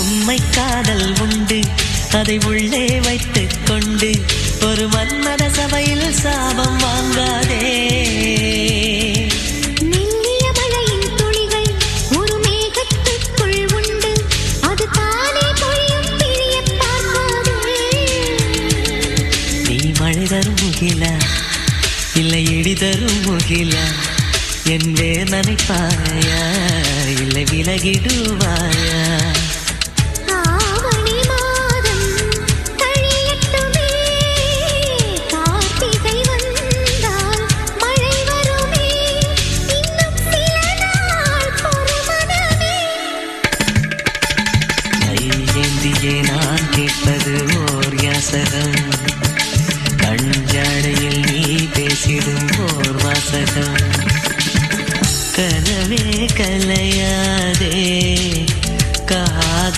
உண்மை காதல் உண்டு, அதை உள்ளே வைத்துக் கொண்டு ஒரு மன்மத சபையில் சாபம் வாங்காதே. மெல்லிய மழையின் துளிகள் ஒரு மேகத்துக்குள் உண்டு, அது தானே பொழியும் பிழிய பார்க்காதே. நீ மழை தரும் முகிலா இல்லை இடி தரும் முகிலா, என் வேர் நனைப்பாயா இல்லை விலகிடுவாயா? ஆவணி மாதம் கழியட்டுமே, கார்த்திகை வந்தால் மழை வருமே, இன்னும் சில நாள் பொறுமனமே. கையேந்தியே நான் கேட்பது ஓர் யாசகம், கஞ்சாடையில் நீ பேசிடும் ஓர் வாசகம். கனவே கலையாதே